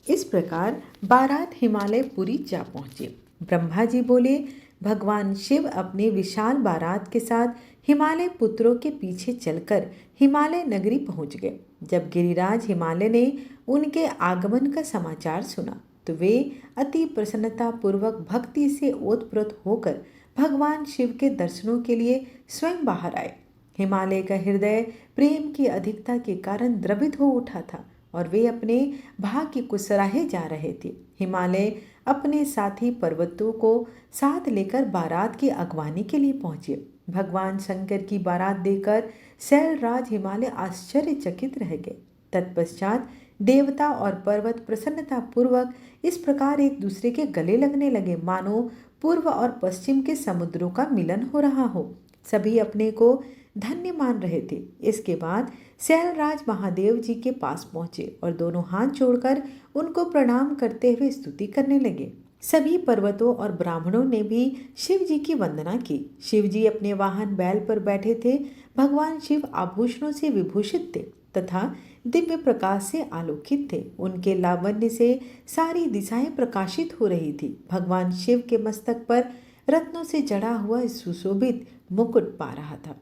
इस प्रकार बारात हिमालयपुरी जा पहुँचे। ब्रह्मा जी बोले, भगवान शिव अपने विशाल बारात के साथ हिमालय पुत्रों के पीछे चलकर हिमालय नगरी पहुंच गए। जब गिरिराज हिमालय ने उनके आगमन का समाचार सुना तो वे अति प्रसन्नता पूर्वक भक्ति से ओतप्रोत होकर भगवान शिव के दर्शनों के लिए स्वयं बाहर आए। हिमालय का हृदय प्रेम की अधिकता के कारण द्रवित हो उठा था और वे अपने भाग्य को सराहे जा रहे थे। हिमालय अपने साथी पर्वतों को साथ लेकर बारात की अगवानी के लिए पहुंचे। भगवान शंकर की बारात देखकर शैलराज हिमालय आश्चर्यचकित रह गए। तत्पश्चात देवता और पर्वत प्रसन्नता पूर्वक इस प्रकार एक दूसरे के गले लगने लगे मानो पूर्व और पश्चिम के समुद्रों का मिलन हो रहा हो। सभी अपने को धन्य मान रहे थे। इसके बाद शैलराज महादेव जी के पास पहुंचे और दोनों हाथ जोड़कर उनको प्रणाम करते हुए स्तुति करने लगे। सभी पर्वतों और ब्राह्मणों ने भी शिव जी की वंदना की। शिव जी अपने वाहन बैल पर बैठे थे। भगवान शिव आभूषणों से विभूषित थे तथा दिव्य प्रकाश से आलोकित थे। उनके लावण्य से सारी दिशाएं प्रकाशित हो रही थी। भगवान शिव के मस्तक पर रत्नों से जड़ा हुआ सुशोभित मुकुट पा रहा था।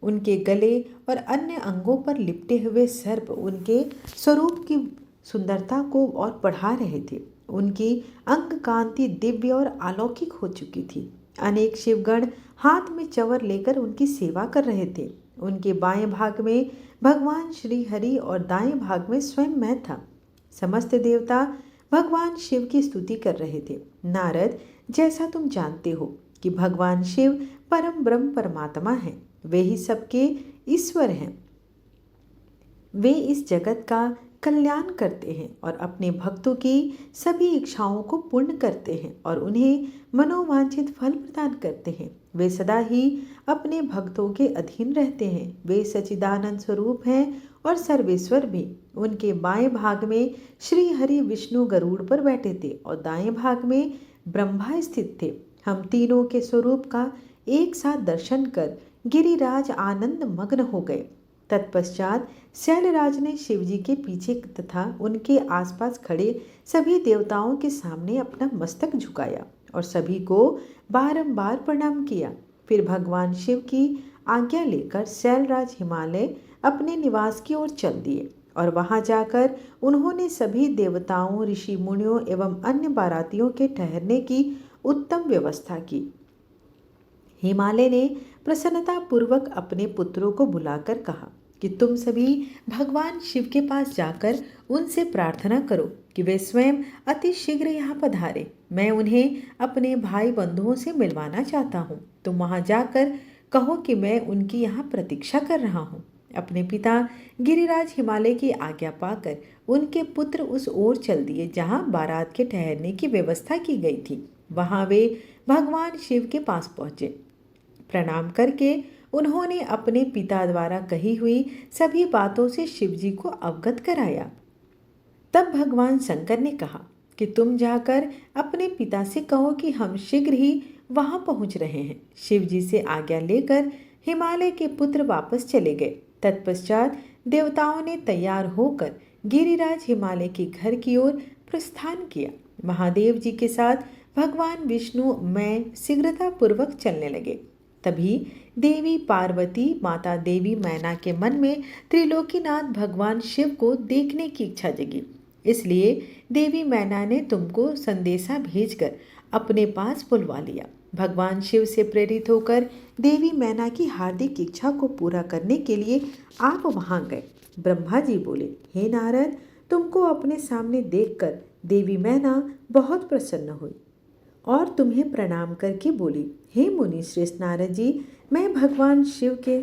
उनके गले और अन्य अंगों पर लिपटे हुए सर्प उनके स्वरूप की सुंदरता को और बढ़ा रहे थे। उनकी अंग कांति दिव्य और अलौकिक हो चुकी थी। अनेक शिवगण हाथ में चंवर लेकर उनकी सेवा कर रहे थे। उनके बाएं भाग में भगवान श्री हरि और दाएं भाग में स्वयं मैं था। समस्त देवता भगवान शिव की स्तुति कर रहे थे। नारद, जैसा तुम जानते हो कि भगवान शिव परम ब्रह्म परमात्मा हैं, वे ही सबके ईश्वर हैं। वे इस जगत का कल्याण करते हैं और अपने भक्तों की सभी इच्छाओं को पूर्ण करते हैं और उन्हें मनोवांछित फल प्रदान करते हैं। वे सदा ही अपने भक्तों के अधीन रहते हैं। वे सच्चिदानंद स्वरूप हैं और सर्वेश्वर भी। उनके बाएं भाग में श्री हरि विष्णु गरुड़ पर बैठे थे और दाएं भाग में ब्रह्मा स्थित थे। हम तीनों के स्वरूप का एक साथ दर्शन कर गिरिराज आनंद मग्न हो गए। तत्पश्चात शैलराज ने शिवजी के पीछे तथा उनके आसपास खड़े सभी देवताओं के सामने अपना मस्तक झुकाया और सभी को बारंबार प्रणाम किया। फिर भगवान शिव की आज्ञा लेकर शैलराज हिमालय अपने निवास की ओर चल दिए और वहां जाकर उन्होंने सभी देवताओं, ऋषि मुनियों एवं अन्य बारातियों के ठहरने की उत्तम व्यवस्था की। हिमालय ने प्रसन्नता पूर्वक अपने पुत्रों को बुलाकर कहा कि तुम सभी भगवान शिव के पास जाकर उनसे प्रार्थना करो कि वे स्वयं अति शीघ्र यहाँ पधारे। मैं उन्हें अपने भाई बंधुओं से मिलवाना चाहता हूँ। तुम वहाँ जाकर कहो कि मैं उनकी यहाँ प्रतीक्षा कर रहा हूँ। अपने पिता गिरिराज हिमालय की आज्ञा पाकर उनके पुत्र उस ओर चल दिए जहाँ बारात के ठहरने की व्यवस्था की गई थी। वहाँ वे भगवान शिव के पास पहुँचे। प्रणाम करके उन्होंने अपने पिता द्वारा कही हुई सभी बातों से शिवजी को अवगत कराया। तब भगवान शंकर ने कहा कि तुम जाकर अपने पिता से कहो कि हम शीघ्र ही वहां पहुंच रहे हैं। शिवजी से आज्ञा लेकर हिमालय के पुत्र वापस चले गए। तत्पश्चात देवताओं ने तैयार होकर गिरिराज हिमालय के घर की ओर प्रस्थान किया। महादेव जी के साथ भगवान विष्णु में शीघ्रतापूर्वक चलने लगे। तभी देवी पार्वती माता देवी मैना के मन में त्रिलोकीनाथ भगवान शिव को देखने की इच्छा जगी। इसलिए देवी मैना ने तुमको संदेशा भेजकर अपने पास बुलवा लिया। भगवान शिव से प्रेरित होकर देवी मैना की हार्दिक इच्छा को पूरा करने के लिए आप वहां गए। ब्रह्मा जी बोले, हे नारद, तुमको अपने सामने देखकर देवी मैना बहुत प्रसन्न हुई और तुम्हें प्रणाम करके बोली, हे मुनि श्रेष्ठ नारद जी, मैं भगवान शिव के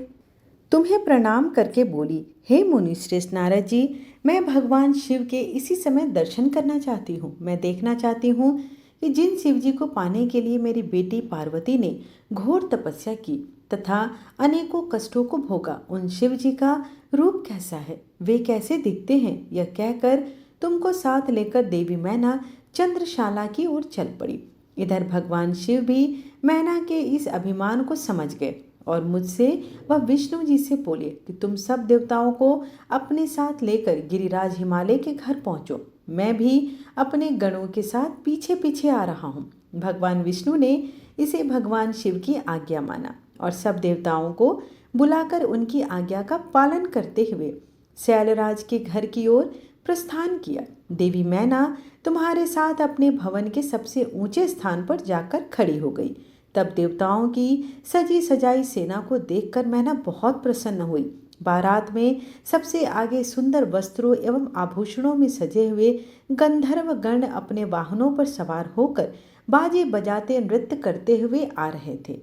तुम्हें प्रणाम करके बोली, हे मुनि श्रेष्ठ नारद जी, मैं भगवान शिव के इसी समय दर्शन करना चाहती हूँ। मैं देखना चाहती हूँ कि जिन शिव जी को पाने के लिए मेरी बेटी पार्वती ने घोर तपस्या की तथा अनेकों कष्टों को भोगा, उन शिव जी का रूप कैसा है, वे कैसे दिखते हैं। यह कहकर तुमको साथ लेकर देवी मैना चंद्रशाला की ओर चल पड़ी। इधर भगवान शिव भी मैना के इस अभिमान को समझ गए और मुझसे वह विष्णु जी से बोले कि तुम सब देवताओं को अपने साथ लेकर गिरिराज हिमालय के घर पहुंचो। मैं भी अपने गणों के साथ पीछे पीछे आ रहा हूँ। भगवान विष्णु ने इसे भगवान शिव की आज्ञा माना और सब देवताओं को बुलाकर उनकी आज्ञा का पालन करते हुए शैलराज के घर की ओर प्रस्थान किया। देवी मैना तुम्हारे साथ अपने भवन के सबसे ऊंचे स्थान पर जाकर खड़ी हो गई। तब देवताओं की सजी सजाई सेना को देखकर मैना बहुत प्रसन्न हुई। बारात में सबसे आगे सुंदर वस्त्रों एवं आभूषणों में सजे हुए गंधर्व गण अपने वाहनों पर सवार होकर बाजे बजाते नृत्य करते हुए आ रहे थे।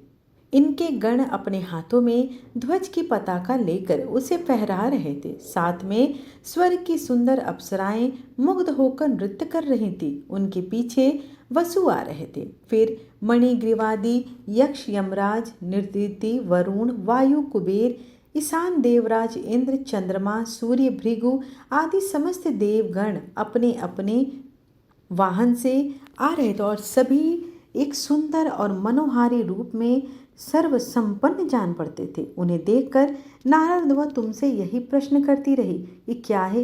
इनके गण अपने हाथों में ध्वज की पताका लेकर उसे फहरा रहे थे। साथ में स्वर्ग की सुंदर अप्सराएं मुग्ध होकर नृत्य कर रही थी। उनके पीछे वसु आ रहे थे। फिर मणिग्रीवादी यक्ष, यमराज, नृत्यति, वरुण, वायु, कुबेर, ईशान देवराज, इंद्र, चंद्रमा, सूर्य, भृगु आदि समस्त देवगण अपने अपने वाहन से आ रहे थे और सभी एक सुंदर और मनोहारी रूप में सर्व संपन्न जान पड़ते थे। उन्हें देखकर नारद वह तुमसे यही प्रश्न करती रही, ये क्या है,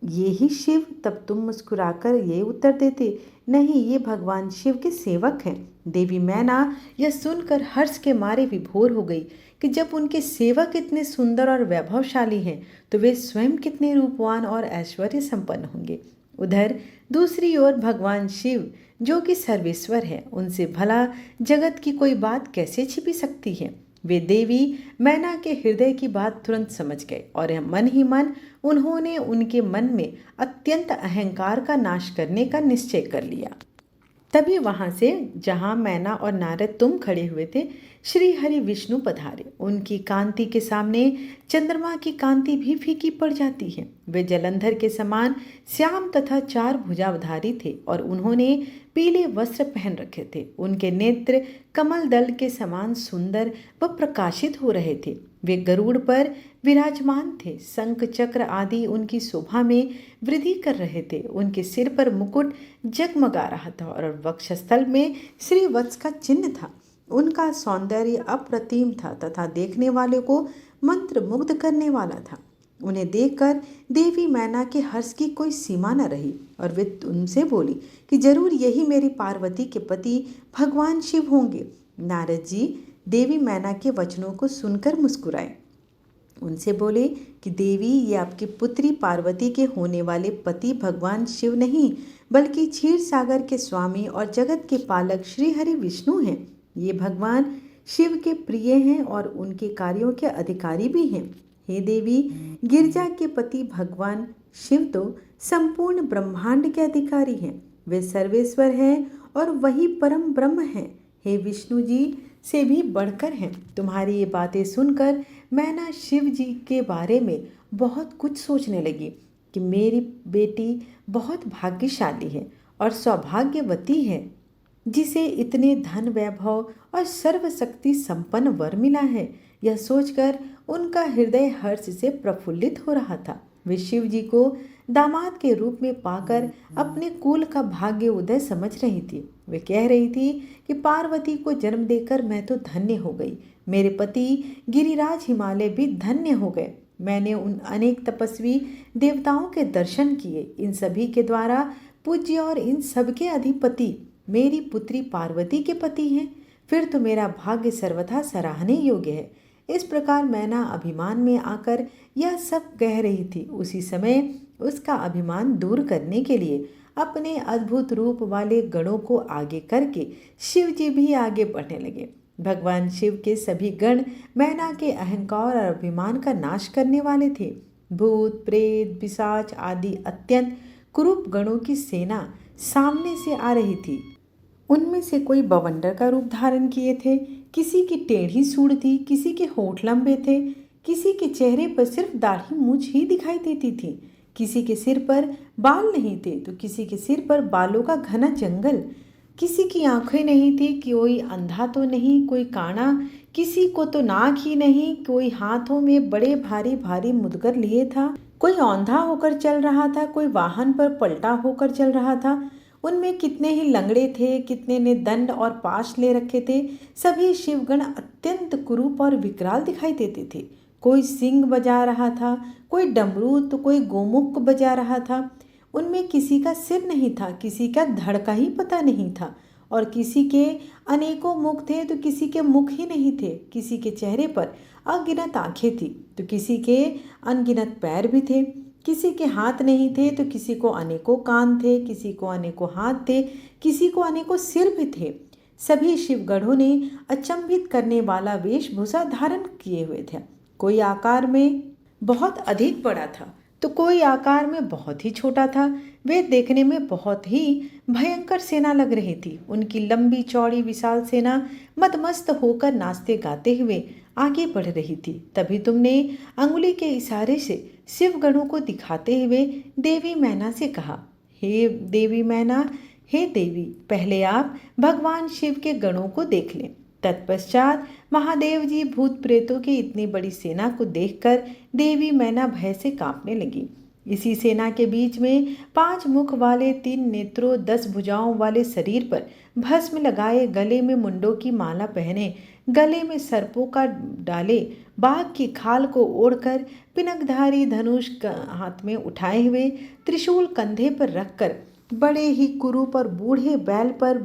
ये ही शिव? तब तुम मुस्कुराकर ये उत्तर देते, नहीं, ये भगवान शिव के सेवक हैं। देवी मैना यह सुनकर हर्ष के मारे विभोर हो गई कि जब उनके सेवक इतने सुंदर और वैभवशाली हैं तो वे स्वयं कितने रूपवान और ऐश्वर्य संपन्न होंगे। उधर दूसरी ओर भगवान शिव जो कि सर्वेश्वर है, उनसे भला जगत की कोई बात कैसे छिपी सकती है। वे देवी मैना के हृदय की बात तुरंत समझ गए और मन ही मन उन्होंने उनके मन में अत्यंत अहंकार का नाश करने का निश्चय कर लिया। तभी वहां से जहां मैना और नारद तुम खड़े हुए थे, श्री हरि विष्णु पधारे। उनकी कांति के सामने चंद्रमा की कांति भी फीकी पड़ जाती है। वे जलंधर के समान श्याम तथा चार भुजाधारी थे और उन्होंने पीले वस्त्र पहन रखे थे। उनके नेत्र कमल दल के समान सुंदर व प्रकाशित हो रहे थे। वे गरुड़ पर विराजमान थे। शंख चक्र आदि उनकी शोभा में वृद्धि कर रहे थे। उनके सिर पर मुकुट जगमगा रहा था और वक्षस्थल में श्रीवत्स का चिन्ह था। उनका सौंदर्य अप्रतिम था तथा देखने वाले को मंत्र मुग्ध करने वाला था। उन्हें देखकर देवी मैना के हर्ष की कोई सीमा न रही और वे उनसे बोली कि जरूर यही मेरी पार्वती के पति भगवान शिव होंगे। नारद जी देवी मैना के वचनों को सुनकर मुस्कुराए। उनसे बोले कि देवी, ये आपकी पुत्री पार्वती के होने वाले पति भगवान शिव नहीं बल्कि क्षीर सागर के स्वामी और जगत के पालक श्री हरि विष्णु हैं। ये भगवान शिव के प्रिय हैं और उनके कार्यों के अधिकारी भी हैं। हे देवी, गिरजा के पति भगवान शिव तो संपूर्ण ब्रह्मांड के अधिकारी हैं। वे सर्वेश्वर हैं और वही परम ब्रह्म हैं। हे विष्णु जी से भी बढ़कर हैं। तुम्हारी ये बातें सुनकर मैना शिव जी के बारे में बहुत कुछ सोचने लगी कि मेरी बेटी बहुत भाग्यशाली है और सौभाग्यवती है, जिसे इतने धन वैभव और सर्वशक्ति संपन्न वर मिला है। यह सोचकर उनका हृदय हर्ष से प्रफुल्लित हो रहा था। वे शिव जी को दामाद के रूप में पाकर अपने कुल का भाग्य उदय समझ रही थी। वे कह रही थी कि पार्वती को जन्म देकर मैं तो धन्य हो गई। मेरे पति गिरिराज हिमालय भी धन्य हो गए। मैंने उन अनेक तपस्वी देवताओं के दर्शन किए। इन सभी के द्वारा पूज्य और इन सबके अधिपति मेरी पुत्री पार्वती के पति हैं, फिर तो मेरा भाग्य सर्वथा सराहने योग्य है। इस प्रकार मैना अभिमान में आकर यह सब कह रही थी। उसी समय उसका अभिमान दूर करने के लिए अपने अद्भुत रूप वाले गणों को आगे करके शिव जी भी आगे बढ़ने लगे। भगवान शिव के सभी गण मैना के अहंकार और अभिमान का नाश करने वाले थे। भूत प्रेत पिशाच आदि अत्यंत कुरूप गणों की सेना सामने से आ रही थी। उनमें से कोई बवंडर का रूप धारण किए थे, किसी की टेढ़ी सूंड थी, किसी के होंठ लंबे थे, किसी के चेहरे पर सिर्फ दाढ़ी मूंछ ही दिखाई देती थी, किसी के सिर पर बाल नहीं थे तो किसी के सिर पर बालों का घना जंगल, किसी की आंखें नहीं थी, कोई अंधा तो नहीं कोई काना, किसी को तो नाक ही नहीं, कोई हाथों में बड़े भारी भारी मुदगर लिए था, कोई औंधा होकर चल रहा था, कोई वाहन पर पलटा होकर चल रहा था। उनमें कितने ही लंगड़े थे, कितने ने दंड और पाश ले रखे थे। सभी शिवगण अत्यंत कुरूप और विकराल दिखाई देते थे। कोई सिंह बजा रहा था, कोई डमरू तो कोई गोमुख बजा रहा था। उनमें किसी का सिर नहीं था, किसी का धड़ का ही पता नहीं था, और किसी के अनेकों मुख थे तो किसी के मुख ही नहीं थे। किसी के चेहरे पर अगिनत आंखें थी तो किसी के अनगिनत पैर भी थे। किसी के हाथ नहीं थे तो किसी को अनेकों कान थे, किसी को अनेकों हाथ थे, किसी को अनेकों सिर भी थे। सभी शिवगढ़ों ने अचंभित करने वाला वेशभूषा धारण किए हुए थे। कोई आकार में बहुत अधिक बड़ा था तो कोई आकार में बहुत ही छोटा था। वे देखने में बहुत ही भयंकर सेना लग रही थी। उनकी लंबी चौड़ी विशाल सेना मदमस्त होकर नाचते गाते हुए आगे बढ़ रही थी। तभी तुमने अंगुली के इशारे से शिवगणों को दिखाते हुए देवी मैना से कहा, हे देवी मैना, हे देवी, पहले आप भगवान शिव के गणों को देख लें। तत्पश्चात महादेव जी भूत प्रेतों की इतनी बड़ी सेना को देखकर देवी मैना भय से कांपने लगी। इसी सेना के बीच में 5 मुख वाले, 3 नेत्रों, 10 भुजाओं वाले शरीर पर भस्म लगाए, गले में मुंडों की माला पहने, गले में सर्पों का डाले, बाघ की खाल को ओढ़कर, पिनकधारी धनुष हाथ में उठाए हुए, त्रिशूल कंधे पर रखकर, बड़े ही कुरूप और बूढ़े बैल पर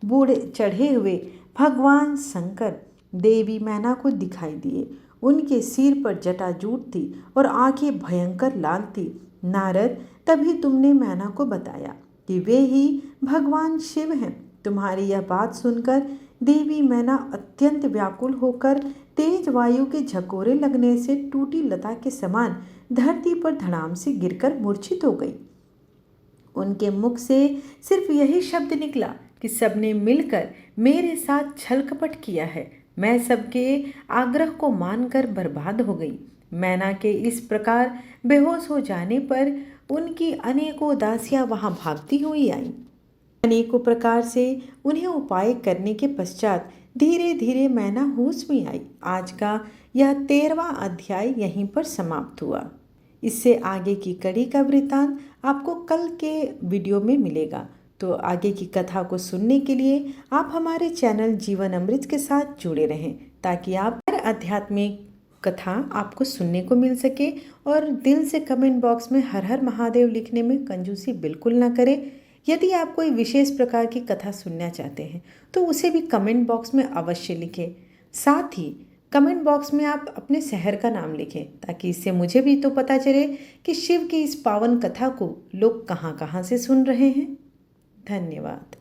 बूढ़े चढ़े हुए भगवान शंकर देवी मैना को दिखाई दिए। उनके सिर पर जटाजूट थी और आंखें भयंकर लाल थी। नारद, तभी तुमने मैना को बताया कि वे ही भगवान शिव हैं। तुम्हारी यह बात सुनकर देवी मैना अत्यंत व्याकुल होकर तेज वायु के झकोरे लगने से टूटी लता के समान धरती पर धड़ाम से गिरकर मूर्छित हो गई। उनके मुख से सिर्फ यही शब्द निकला कि सबने मिलकर मेरे साथ छल कपट किया है। मैं सबके आग्रह को मानकर बर्बाद हो गई। मैना के इस प्रकार बेहोश हो जाने पर उनकी अनेकों दासियां वहां भागती हुई आईं। अनेकों प्रकार से उन्हें उपाय करने के पश्चात धीरे धीरे मैना होश में आई। आज का यह 13वां अध्याय यहीं पर समाप्त हुआ। इससे आगे की कड़ी का वृत्तांत आपको कल के वीडियो में मिलेगा। तो आगे की कथा को सुनने के लिए आप हमारे चैनल जीवन अमृत के साथ जुड़े रहें, ताकि आप हर आध्यात्मिक कथा आपको सुनने को मिल सके। और दिल से कमेंट बॉक्स में हर हर महादेव लिखने में कंजूसी बिल्कुल ना करें। यदि आप कोई विशेष प्रकार की कथा सुनना चाहते हैं तो उसे भी कमेंट बॉक्स में अवश्य लिखें। साथ ही कमेंट बॉक्स में आप अपने शहर का नाम लिखें, ताकि इससे मुझे भी तो पता चले कि शिव की इस पावन कथा को लोग कहाँ कहाँ से सुन रहे हैं। धन्यवाद।